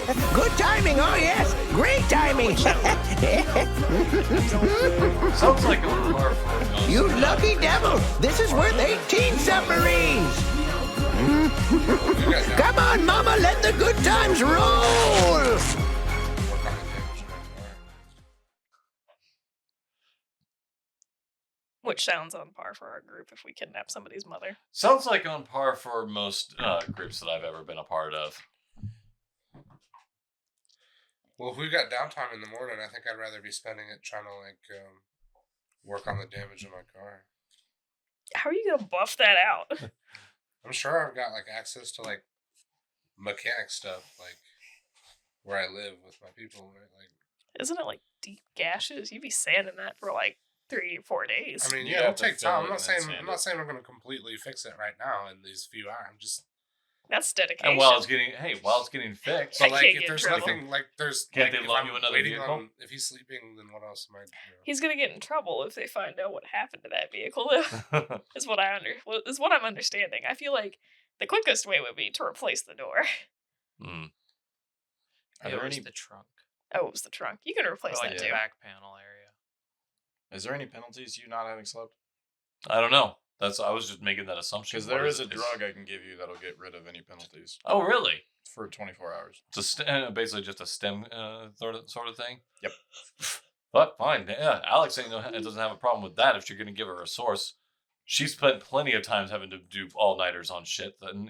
Good timing, oh yes. Great timing. Sounds like a bar for You lucky devil. This is worth 18 submarines. Come on, Mama, let the good times roll. Which sounds on par for our group if we kidnap somebody's mother. Sounds like on par for most groups that I've ever been a part of. Well, if we've got downtime in the morning, I think I'd rather be spending it trying to work on the damage in my car. How are you gonna buff that out? I'm sure I've got access to mechanic stuff, where I live with my people, right? Isn't it deep gashes? You'd be sanding that for 3 or 4 days. I mean, You it'll have to take fill time. it I'm not saying I'm going to completely fix it right now in these few hours. I'm just. That's dedication. And while it's getting fixed, I But can't if get there's in trouble. nothing there's Can't they if loan I'm you another waiting vehicle? if he's sleeping, then what else am I? He's gonna get in trouble if they find out what happened to that vehicle. Though, is what I'm understanding. I feel like the quickest way would be to replace the door. Are It there was any? the trunk. Oh, it was the trunk. You can replace Or that the too. back panel area. Is there any penalties you not having slept? I don't know. I was just making that assumption. Because there is a drug I can give you that'll get rid of any penalties Oh, really? for 24 hours. It's basically just a stem sort of thing. Yep. But fine, yeah. Alex doesn't have a problem with that if you're going to give her a source. She's spent plenty of times having to do all nighters on shit. Then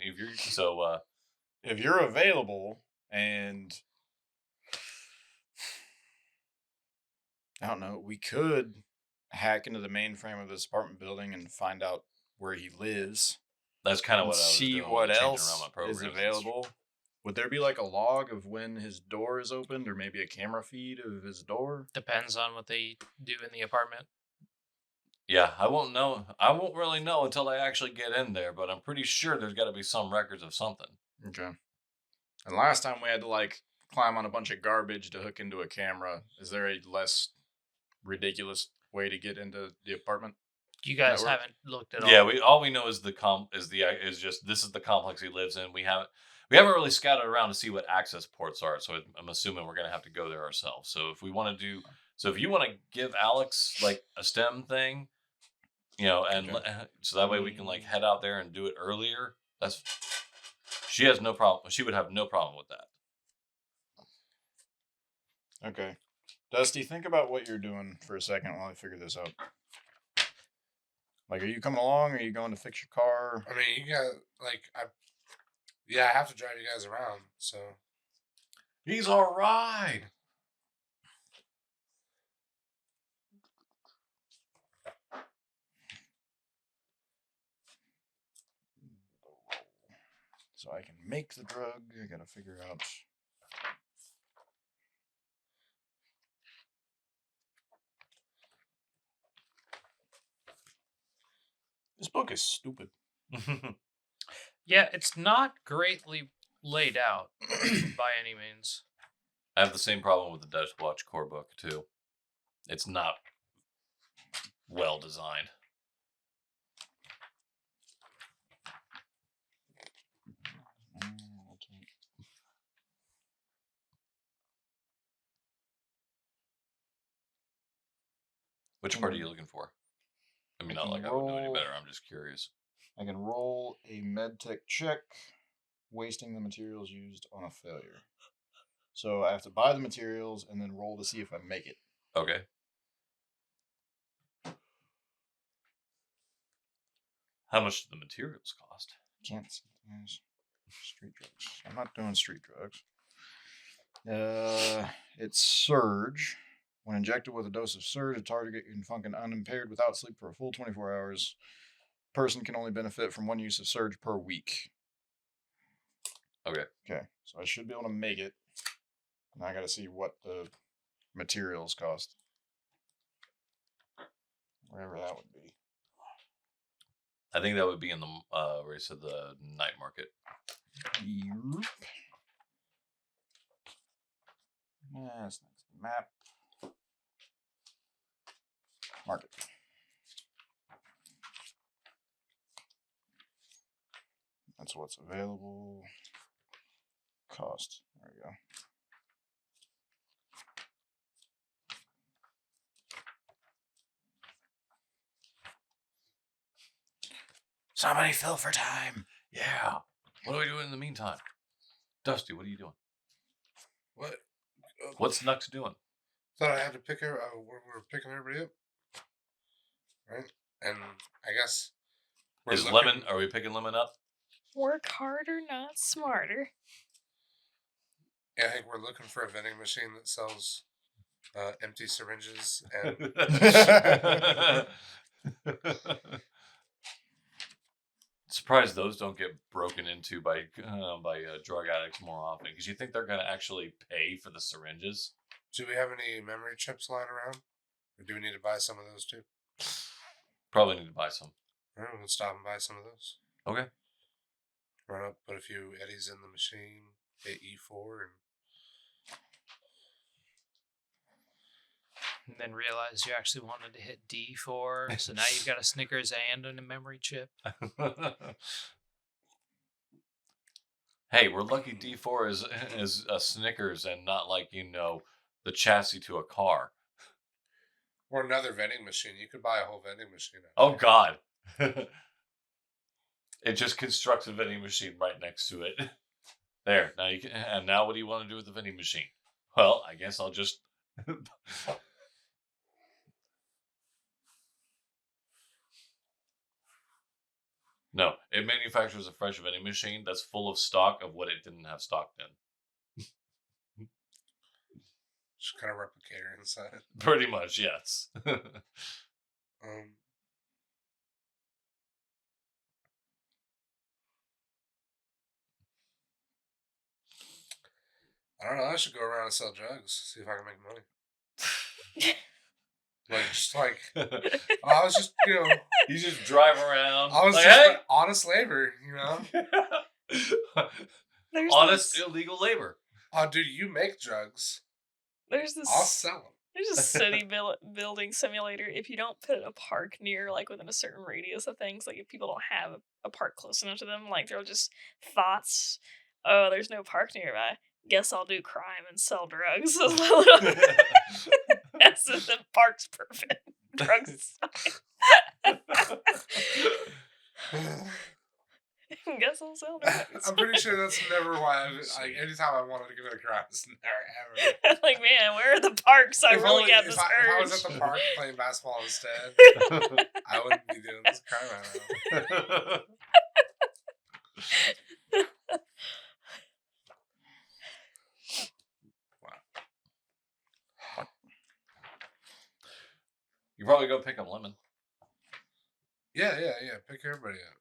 If you're available and I don't know, we could hack into the mainframe of this apartment building and find out where he lives. that's kind of And what I was see doing, what changing else around my programs is and available. Would there be a log of when his door is opened, or maybe a camera feed of his door? Depends on what they do in the apartment. Yeah, I won't know. I won't really know until I actually get in there, but I'm pretty sure there's got to be some records of something. Okay. And last time we had to climb on a bunch of garbage to hook into a camera. Is there a less ridiculous way to get into the apartment? You guys Network? haven't looked at all. Yeah, all we know is is just this is the complex he lives in. We haven't really scouted around to see what access ports are, so I'm assuming we're gonna have to go there ourselves. So if you want to give Alex a STEM thing, and so that way we can head out there and do it earlier. She has no problem. She would have no problem with that. Okay. Dusty, think about what you're doing for a second while I figure this out. Are you coming along, or are you going to fix your car? I mean, you got I have to drive you guys around. So He's all right. So I can make the drug. I gotta figure out. This book is stupid. Yeah, it's not greatly laid out by any means. I have the same problem with the Death Watch core book too. It's not well designed. Which part are you looking for? I mean, not like I would know any better. I'm just curious. I can roll a medtech check, wasting the materials used on a failure. So I have to buy the materials and then roll to see if I make it. Okay. How much do the materials cost? Can't see things. Street drugs. I'm not doing street drugs. It's Surge. When injected with a dose of Surge, a target can function unimpaired without sleep for a full 24 hours. Person can only benefit from one use of Surge per week. Okay. Okay, so I should be able to make it. Now I gotta see what the materials cost. Wherever that would be. I think that would be in the where you said the night market. Yep. That's next map. Market. That's what's available. Cost. There we go. Somebody fill for time. Yeah. What are we doing in the meantime? Dusty, what are you doing? What? What's Nux doing? Thought I had to pick her. We're picking everybody up, right? And I guess Is Lemon? Are we picking Lemon up? Work harder, not smarter. Yeah, I think we're looking for a vending machine that sells empty syringes and Surprised those don't get broken into by drug addicts more often, because you think they're going to actually pay for the syringes. Do we have any memory chips lying around? Or do we need to buy some of those too? Probably need to buy some. All right, we'll stop and buy some of those. Okay. Run up, put a few eddies in the machine, hit E4, And then realize you actually wanted to hit D4, so now you've got a Snickers and a memory chip. Hey, we're lucky D4 is a Snickers and not like, the chassis to a car. or another vending machine. You could buy a whole vending machine. Oh God. It just constructs a vending machine right next to it. There. Now you can, and now what do you want to do with the vending machine? Well, I guess I'll just No, it manufactures a fresh vending machine that's full of stock of what it didn't have stocked in. Just kind of replicator inside. Pretty much, yes. I don't know. I should go around and sell drugs. See if I can make money. I was just, You just drive around. I was like, just hey! honest labor, There's Honest, this, illegal labor. Oh, dude, you make drugs. there's this I'll sell them. there's a city building simulator. If you don't put a park near, like, within a certain radius of things, like if people don't have a park close enough to them, like, they're just thoughts. Oh, there's no park nearby. Guess I'll do crime and sell drugs. That's the park's perfect. Drugs. Guess I'll sell drugs. I'm pretty sure that's never why. Anytime I wanted to commit a crime, it's never ever. Like, man, where are the parks? I really got this if I was urge. at the park playing basketball instead, I wouldn't be doing this crime right now. You probably go pick up Lemon. Yeah. Pick everybody up.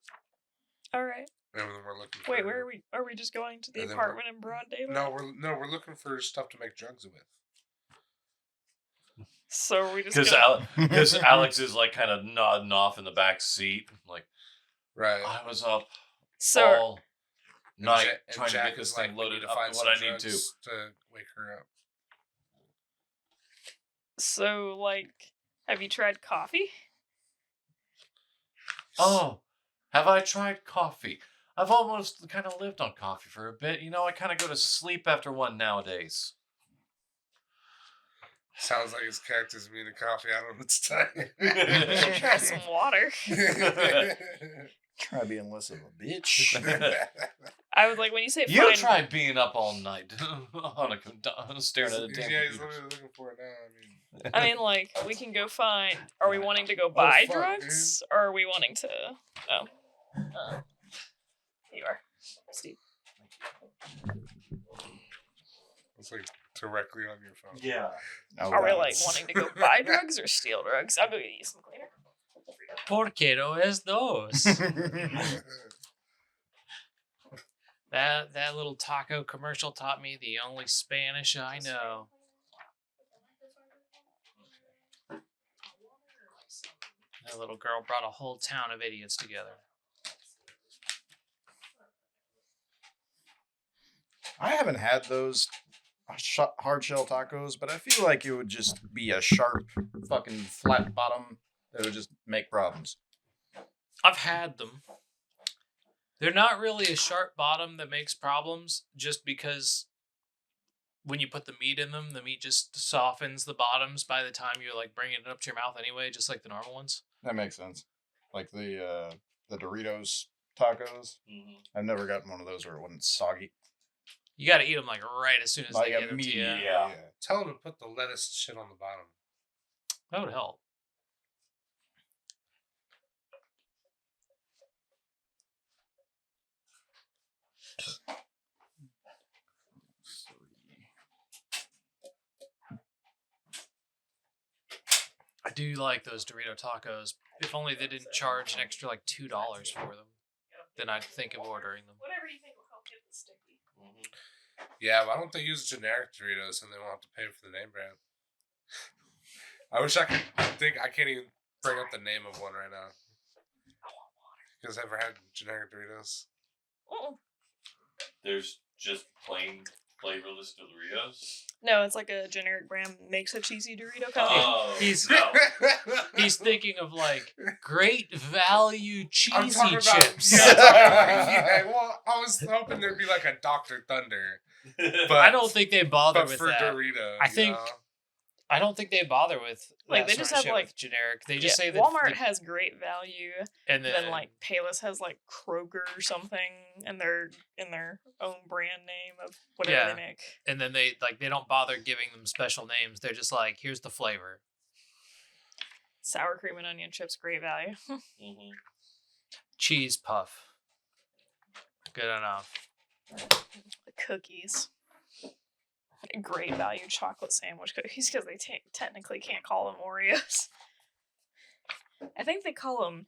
All right. And then we're looking. For, Wait, where are we? Are we just going to the And then apartment in broad daylight? No, we're looking for stuff to make drugs with. So are we just Because Alex is like kind of nodding off in the back seat, like, Right. I was up So all night and trying Jack to get this is thing like, we need loaded to up find to what some I need to. drugs to wake her up. So, like, have you tried coffee? Oh, have I tried coffee? I've almost kind of lived on coffee for a bit. I kind of go to sleep after one nowadays. Sounds like his character's mean to coffee. I don't know what to tell you. You should try some water. Try being less of a bitch. I would like when you say You find. try being up all night staring at a damn Yeah, he's computer. literally looking for it now. I mean, like, we can go find. Are we wanting to go Oh, buy fuck, drugs, or are we wanting to? Oh, you are, Steve. It's like directly on your phone. Yeah. Oh, Are we wow. like wanting to go buy drugs or steal drugs? I'll go get you some cleaner. ¿Por qué no es dos? That little taco commercial taught me the only Spanish I know. That little girl brought a whole town of idiots together. I haven't had those hard shell tacos, but I feel like it would just be a sharp fucking flat bottom that would just make problems. I've had them. They're not really a sharp bottom that makes problems, just because when you put the meat in them, the meat just softens the bottoms by the time you're like bringing it up to your mouth anyway, just like the normal ones. That makes sense. Like the Doritos tacos. Mhm. I've never gotten one of those where it wasn't soggy. You got to eat them like right as soon as Like they get them to you. immediately. Yeah. Tell them to put the lettuce shit on the bottom. That would help. I do like those Dorito tacos. If only they didn't charge an extra like $2 for them, then I'd think of ordering them. Whatever you think will help get the sticky. Yeah, why don't they use generic Doritos and they won't have to pay for the name brand? I wish I could think. I can't even bring up the name of one right now. You guys ever had generic Doritos? Uh-uh. There's just plain flavorless Doritos. No, it's like a generic brand makes a cheesy Dorito company. Oh, He's- no. He's thinking of like great value I'm cheesy talking about. chips. Yeah, well, I was hoping there'd be like a Dr. Thunder, but I don't think they bother but with for that. Dorito. I you think- know? I don't think they bother with Like, that they sort just of have, shit like- with generic. They just say that Walmart has great value, and then like Payless has like Kroger or something, and they're in their own brand name of whatever Yeah. they make. and then they don't bother giving them special names. They're just like, here's the flavor. Sour cream and onion chips, great value. Mhm. Cheese puff. Good enough. The cookies. Great value chocolate sandwich cookies because they technically can't call them Oreos. I think they call them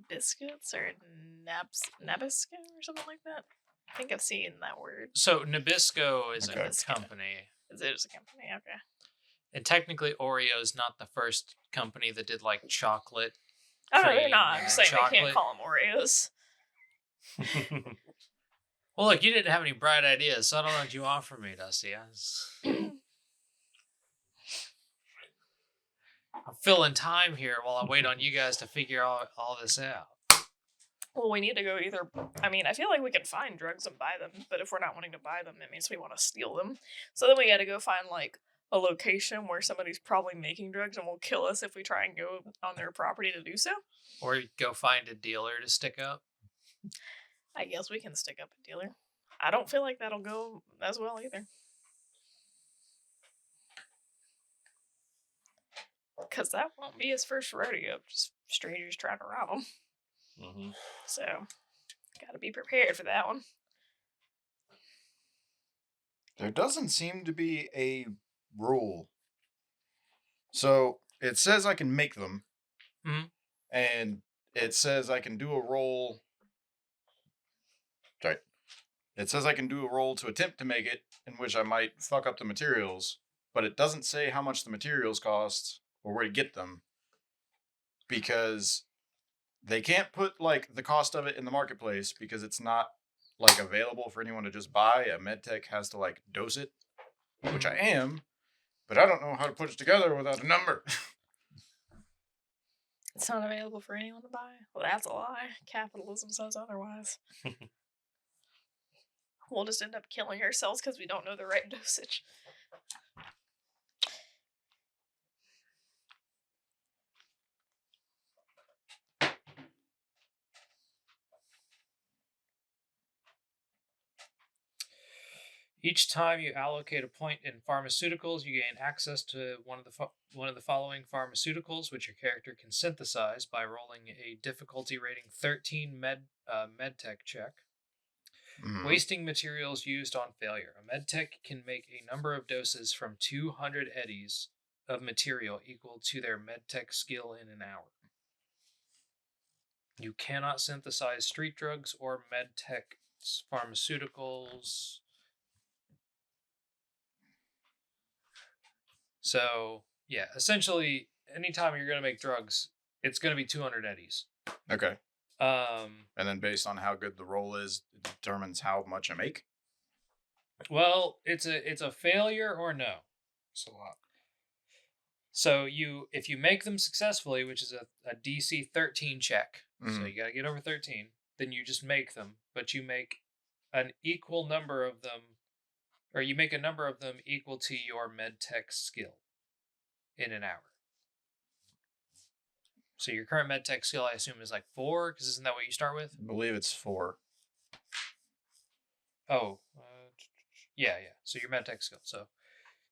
biscuits or Nabisco or something like that. I think I've seen that word. So Nabisco is Okay. a company. Is it just a company? Okay. And technically Oreo is not the first company that did like chocolate. Oh, no, they're Cream not. I'm and just saying they chocolate. can't call them Oreos. Well, look, you didn't have any bright ideas, so I don't know what you want from me, Dusty. I'm filling time here while I wait on you guys to figure all this out. Well, we need to go either. I mean, I feel like we can find drugs and buy them, but if we're not wanting to buy them, it means we want to steal them. So then we got to go find like a location where somebody's probably making drugs and will kill us if we try and go on their property to do so. Or go find a dealer to stick up. I guess we can stick up a dealer. I don't feel like that'll go as well either. Because that won't be his first rodeo. Just strangers trying to rob him. Mhm. So, gotta be prepared for that one. There doesn't seem to be a rule. So it says I can make them, Mhm. and it says I can do a roll. Sorry. It says I can do a roll to attempt to make it, in which I might fuck up the materials, but it doesn't say how much the materials cost or where to get them, because they can't put like the cost of it in the marketplace because it's not like available for anyone to just buy. A medtech has to like dose it, which I am, but I don't know how to put it together without a number. It's not available for anyone to buy. Well, that's a lie. Capitalism says otherwise. We'll just end up killing ourselves because we don't know the right dosage. Each time you allocate a point in pharmaceuticals, you gain access to one of the following pharmaceuticals, which your character can synthesize by rolling a difficulty rating 13 medtech check. Mhm. Wasting materials used on failure. A medtech can make a number of doses from 200 eddies of material equal to their medtech skill in an hour. You cannot synthesize street drugs or medtech pharmaceuticals. So, yeah, essentially, anytime you're going to make drugs, it's going to be 200 eddies. Okay. Um, And then based on how good the roll is, it determines how much I make. well, it's a failure or no. It's a lot. So if you make them successfully, which is a DC 13 check, so Mhm. you got to get over 13, then you just make them, but you make an equal number of them or you make a number of them equal to your medtech skill in an hour. So your current medtech skill, I assume, is like 4, because isn't that what you start with? I believe it's 4. Oh, yeah. So your medtech skill. So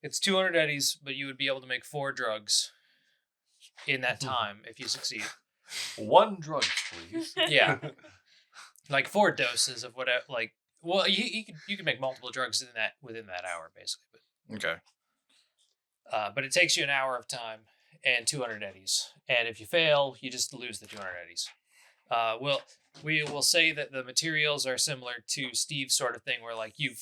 it's 200 eddies, but you would be able to make 4 drugs in that time if you succeed. 1 drug, please. Yeah. Like 4 doses of whatever. Like, well, you can make multiple drugs within that hour, basically. Okay. But it takes you an hour of time and 200 eddies. And if you fail, you just lose the 200 eddies. We will say that the materials are similar to Steve's sort of thing, where like you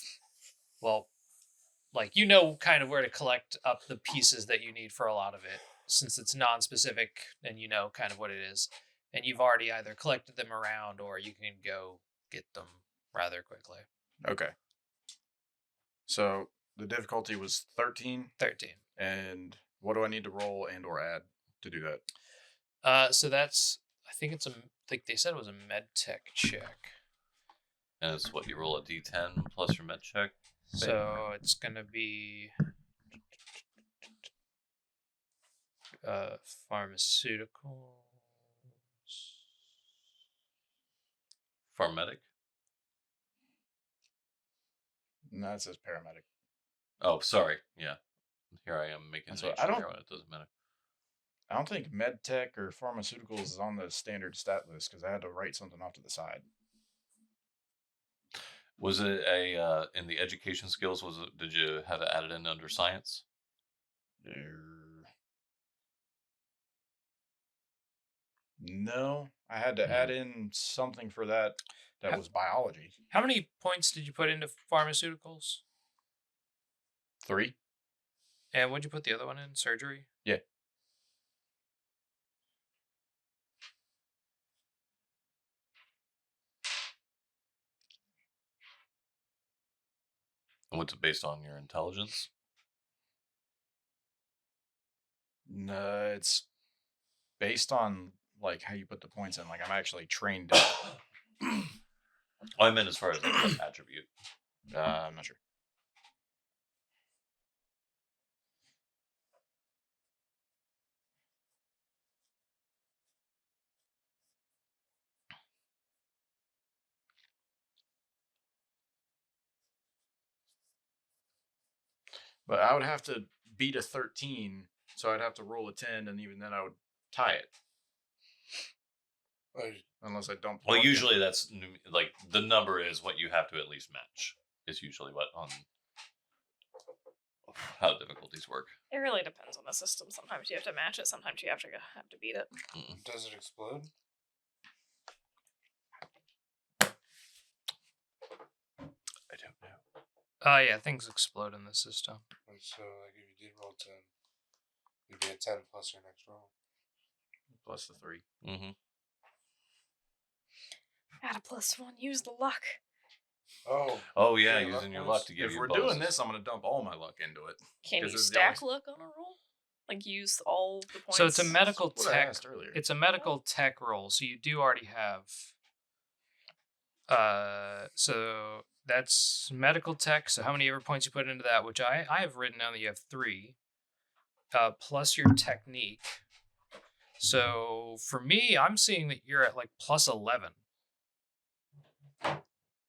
know kind of where to collect up the pieces that you need for a lot of it, since it's non-specific and you know kind of what it is. And you've already either collected them around or you can go get them rather quickly. Okay. So the difficulty was 13. 13. And what do I need to roll and or add to do that? So that's, I think they said it was a med tech check. And it's what you roll a d10 plus your med check. So it's gonna be pharmaceuticals. Pharmedic. No, it says paramedic. Oh, sorry. Yeah. Here I am making So an I don't- extra when it doesn't matter. I don't think med tech or pharmaceuticals is on the standard stat list because I had to write something off to the side. Was it in the education skills? Did you have to add it in under science? No, I had to add in something for that. That was biology. How many points did you put into pharmaceuticals? 3. And what'd you put the other one in? Surgery? Yeah. And what's it based on? Your intelligence? No, it's based on like how you put the points in. Like I'm actually trained. To Oh, I meant as far as like, what attribute. I'm not sure. But I would have to beat a 13, so I'd have to roll a 10, and even then I would tie it. Unless I don't. Well, plug in. usually that's like the number is what you have to at least match. Is usually what on how difficulties work. It really depends on the system. Sometimes you have to match it. Sometimes you have to beat it. Does it explode? I don't know. Yeah, things explode in the system. So, like, if you did roll 10, you'd be a 10 plus your next roll. Plus the 3. Mm-hmm. Add a +1. Use the luck. Oh yeah, Yeah, using your luck luck points. to give If you we're bonuses. doing this, I'm going to dump all my luck into it. Can you 'Cause it's the stack only- luck on a roll? Like use all the points? So it's a medical That's what I tech. asked earlier. It's a medical tech roll, so you do already have. So that's medical tech. So how many ever points you put into that? Which I have written down that you have 3. Plus your technique. So for me, I'm seeing that you're at like +11.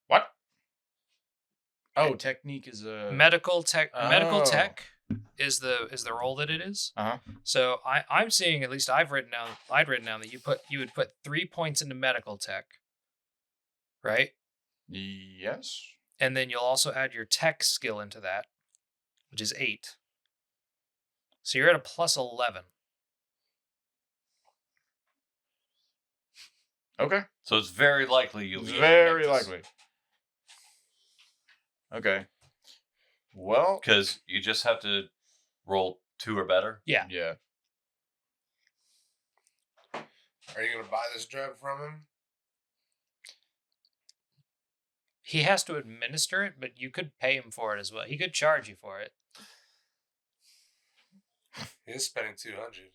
What? Oh, technique is a Medical tech. Medical Oh. tech is the role that it is. Uh huh. So I'm seeing, at least I'd written down that you would put 3 points into medical tech, right? Yes. And then you'll also add your tech skill into that, which is 8. So you're at a +11. Okay. So it's very likely you'll be able to Very make this. likely. Okay. Well. Because you just have to roll 2 or better. Yeah. Yeah. Are you going to buy this drug from him? He has to administer it, but you could pay him for it as well. He could charge you for it. He is spending 200.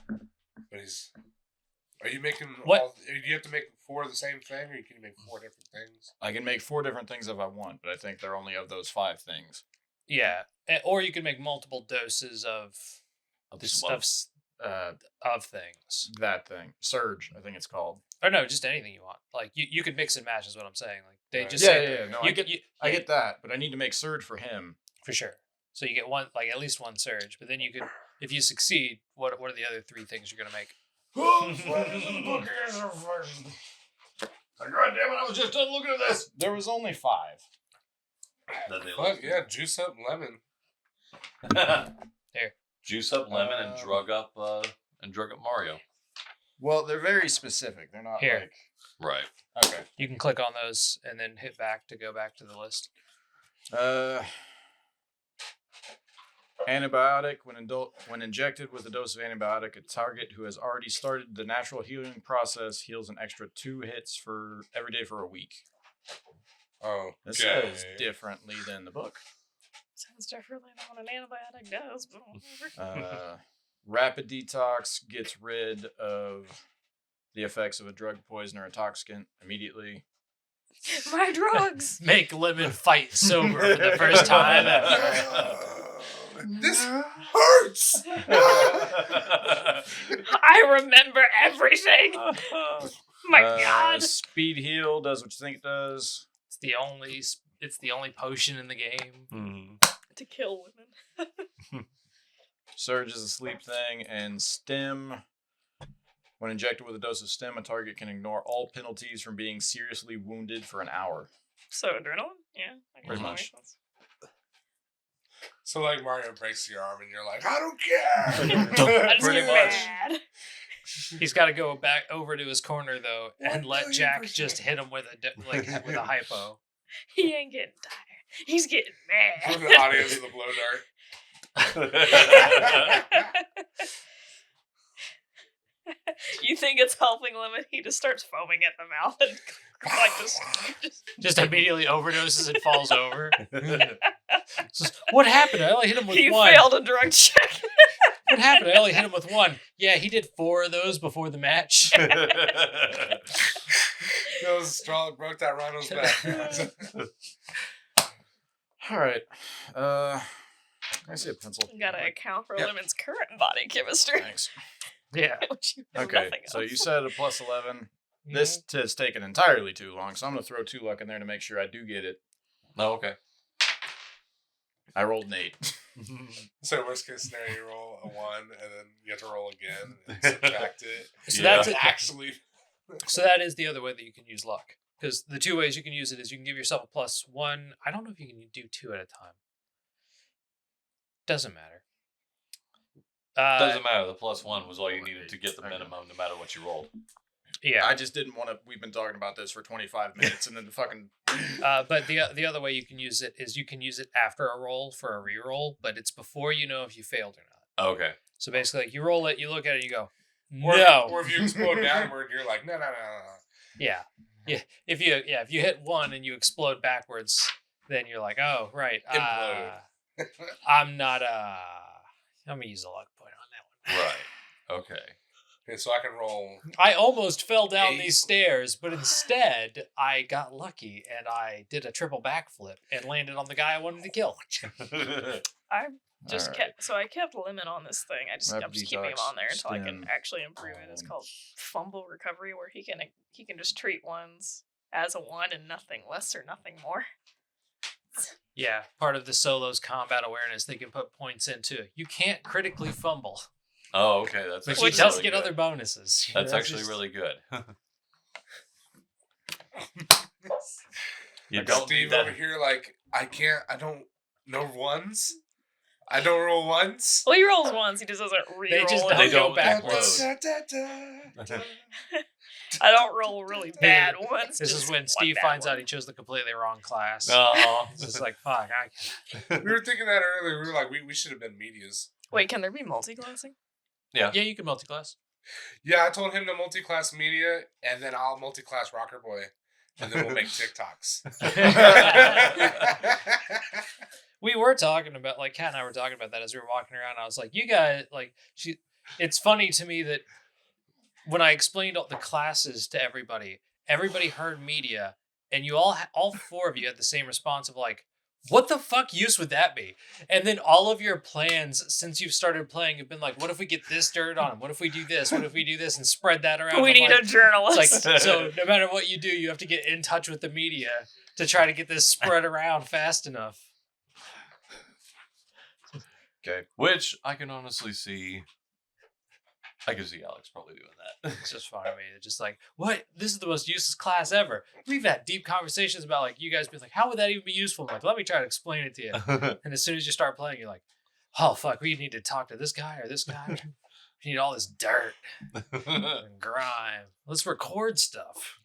But he's Are you making What? Do you have to make 4 of the same thing, or can you make 4 different things? I can make 4 different things if I want, but I think they're only of those 5 things. Yeah, or you can make multiple doses of of things. That thing. Surge, I think it's called. Or no, just anything you want. Like you could mix and match is what I'm saying. Like they Right. just Yeah, say yeah, no, you I could- get, you- I yeah, get that, but I need to make Surge for him. for sure. So you get one, like at least one surge, but then you could, if you succeed, what are the other 3 things you're gonna make? God damn it, I was just done looking at this. There was only 5. Fuck yeah, juice up lemon. Juice up lemon and drug up Mario. Well, they're very specific. They're not Here. like... Right. Okay. You can click on those and then hit back to go back to the list. Antibiotic. When injected with a dose of antibiotic, a target who has already started the natural healing process heals an extra 2 hits for every day for a week. Oh, This says differently than the book. Sounds differently than what an antibiotic does, but whatever. Rapid detox gets rid of the effects of a drug, poison, or intoxicant immediately. My drugs. Make Lemon fight sober for the first time ever. This hurts. I remember everything. My God. Speed heal does what you think it does. It's the only potion in the game. To kill women. Surge is a sleep thing, and stim. When injected with a dose of stim, a target can ignore all penalties from being seriously wounded for an hour. So adrenaline? Yeah. I guess Pretty that much. makes sense. So like Mario breaks your arm, and you're like, I don't care. I just Pretty get much. mad. He's got to go back over to his corner though and What let do you Jack appreciate? just hit him with with a hypo. He ain't getting tired. He's getting From mad. the audience of the blow dart. You think it's helping Lemon? He just starts foaming at the mouth and like just Just immediately overdoses and falls over. Says, what happened? I only hit him with he one. failed a drug check. What happened? I only hit him with one. Yeah, he did 4 of those before the match. That was the straw that broke that rhino's back. All right. I see a pencil. You gotta account for Yep. Lemon's current body chemistry. Thanks. Yeah. Which you know Okay, nothing so of. you said a plus 11. This has taken entirely too long, so I'm going to throw 2 luck in there to make sure I do get it. Oh, okay. I rolled an 8. So worst case scenario, you roll a 1, and then you have to roll again and subtract it. So Yeah. that's That's actually So that is the other way that you can use luck. Because the 2 ways you can use it is you can give yourself a +1. I don't know if you can do 2 at a time. Doesn't matter. Doesn't matter. The +1 was all you needed to get the minimum, no matter what you rolled. Yeah. I just didn't want to. We've been talking about this for 25 minutes, and then the fucking. But the other way you can use it is you can use it after a roll for a reroll, but it's before you know if you failed or not. Okay. So basically, like, you roll it, you look at it, you go, or, no. or if you explode downward, you're like, no. Yeah. If you hit 1 and you explode backwards, then you're like, oh right, Implode. I'm not. I'm gonna use a luck point on that one. Right. Okay. Okay, so I can roll. I almost fell down 8. these stairs, but instead I got lucky and I did a triple backflip and landed on the guy I wanted to kill. I just Alright. kept I kept Lemon on this thing. I'm Rapid just keeping him detox, on there until I can stim, actually improve it. It's called fumble recovery, where he can just treat ones as a 1 and nothing less or nothing more. Yeah, part of the solo's combat awareness they can put points into. You can't critically fumble, Oh, okay. That's but actually you does really get good. other bonuses. That's actually really good. You Like don't Steve need over that. here, like, I don't know ones. I don't roll ones. Well, he rolls ones. He just doesn't re-roll. They just it. don't They go don't backwards. explode. I don't roll really bad ones. This just is when one Steve bad finds one. out he chose the completely wrong class. Oh. It's just like, fuck. We were thinking that earlier. We were like, we should have been medias. Wait, can there be multi-classing? Yeah, you can multi-class. Yeah, I told him to multi-class media, and then I'll multi-class Rocker Boy, and then we'll make TikToks. We were talking about, like, Kat and I were talking about that as we were walking around. I was like, you guys, like, it's funny to me that when I explained all the classes to everybody heard media, and you all 4 of you had the same response of like, what the fuck use would that be? And then all of your plans since you've started playing have been like, what if we get this dirt on them? What if we do this? What if we do this? And spread that around. We need a journalist. It's like, so no matter what you do, you have to get in touch with the media to try to get this spread around fast enough. Okay. Which I can honestly see. I can see Alex probably doing that. It's just funny to me. It's just like, what? This is the most useless class ever. We've had deep conversations about like you guys be like, how would that even be useful? I'm like, let me try to explain it to you. And as soon as you start playing, you're like, oh fuck, we need to talk to this guy or this guy. We need all this dirt and grime. Let's record stuff.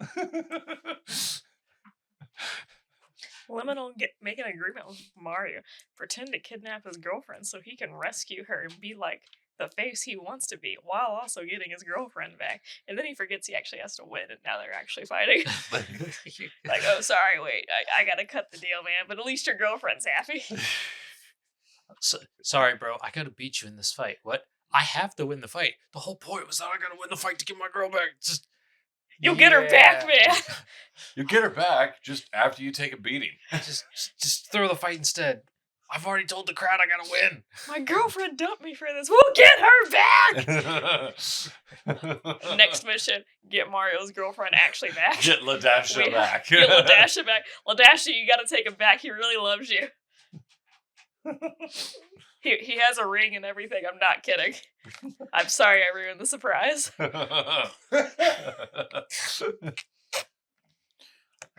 Liminal make an agreement with Mario. Pretend to kidnap his girlfriend so he can rescue her and be like the face he wants to be while also getting his girlfriend back. And then he forgets he actually has to win and now they're actually fighting. Like, oh, sorry, wait, I gotta cut the deal, man. But at least your girlfriend's happy. Sorry, bro. I gotta beat you in this fight. What? I have to win the fight. The whole point was that I gotta win the fight to get my girl back. Just You'll get her back, man. You get her back just after you take a beating. just throw the fight instead. I've already told the crowd I gotta win. My girlfriend dumped me for this. We'll get her back. Next mission, get Mario's girlfriend actually back. Get Ladasha back. Get Ladasha back. Ladasha, you gotta take him back. He really loves you. He has a ring and everything. I'm not kidding. I'm sorry I ruined the surprise.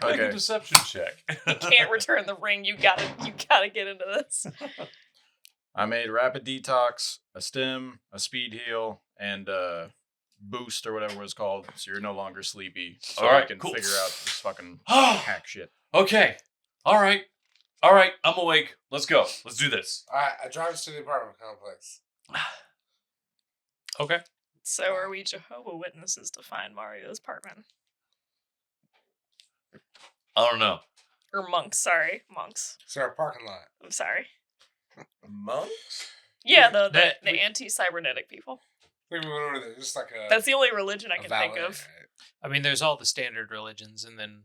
Make Okay. a deception check. You can't return the ring. You gotta get into this. I made rapid detox, a stim, a speed heal, and a boost or whatever it's called. So you're no longer sleepy. So All right, I can cool. figure out this fucking hack shit. Okay. All right. I'm awake. Let's go. Let's do this. Alright, I drive us to the apartment complex. Okay. So are we Jehovah Witnesses to find Mario's apartment? I don't know. Or monks, sorry. Monks. It's our parking lot. I'm sorry. Monks? Yeah, the That- anti-cybernetic people. We went over there, just like a. That's the only religion I a can valet, think of. right? I mean, there's all the standard religions, and then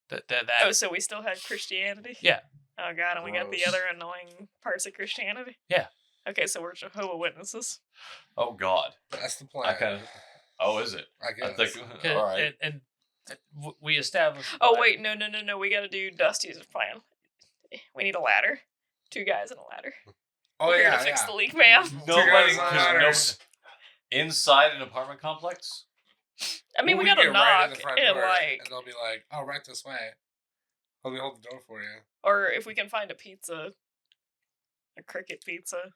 that. Oh, so we still have Christianity? Yeah. Oh god, and we got the Gross. other annoying parts of Christianity? Yeah. Okay, so we're Jehovah Witnesses. Oh God. That's the I plan. kind of. Oh, is it? I I guess. think. Okay, All right. and we established. Oh wait, no, we gotta do Dusty's plan. We need a ladder. 2 guys and a ladder. Oh We're here yeah, to fix yeah. the leak, ma'am. Nobody. guys on 'cause ladders. Inside an apartment complex. I mean, Well, we gotta get right knock in the front and door, like, and they'll be like, "Oh, right this way." Let me hold the door for you. or if we can find a pizza, a cricket pizza.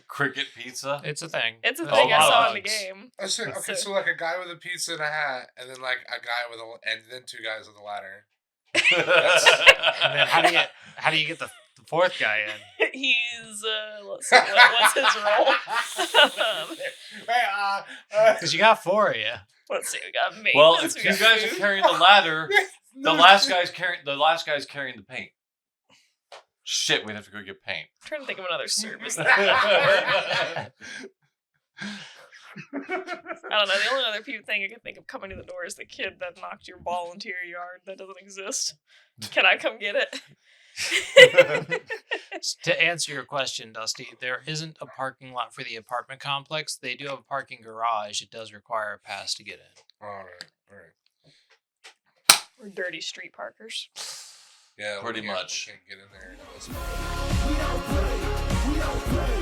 Cricket pizza. It's a thing. It's a That's thing a I lot of saw in the bugs. game. Oh, so, okay, so like a guy with a pizza and a hat, and then like a guy with and then 2 guys with a ladder. And then how do you get the 4th guy in? He's let's see, what's his role? Because you got 4 of you. Let's see, we got maintenance. Well, if we 2 got guys are food. carrying the ladder, the last guy's carrying the paint. Shit, we'd have to go get paint. I'm trying to think of another service. I don't know. The only other thing I can think of coming to the door is the kid that knocked your ball into your yard. That doesn't exist. Can I come get it? To answer your question, Dusty, there isn't a parking lot for the apartment complex. They do have a parking garage. It does require a pass to get in. All right. We're dirty street parkers. Yeah, Pretty we can't- much. We can't get in there. We don't play.